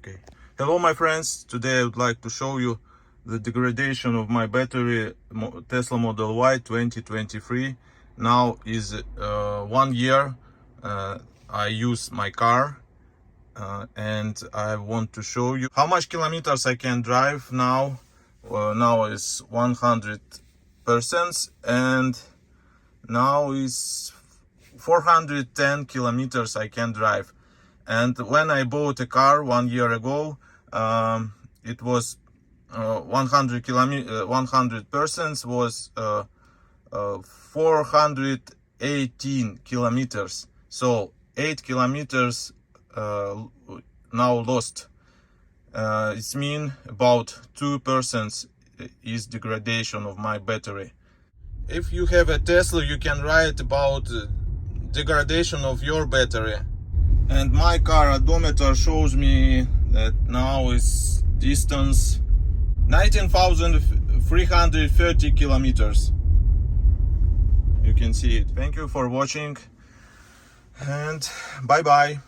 Okay. Hello my friends, today I would like to show you the degradation of my battery Tesla Model Y 2023. Now is 1 year I use my car and I want to show you how much kilometers I can drive now. Now is 100% and now is 410 kilometers I can drive. And when I bought a car 1 year ago, it was 100% was 418 kilometers. So 8 kilometers now lost. It means about 2% is degradation of my battery. If you have a Tesla, you can write about degradation of your battery. And my car odometer shows me that now is distance 19,330 kilometers. You can see it. Thank you for watching and bye bye.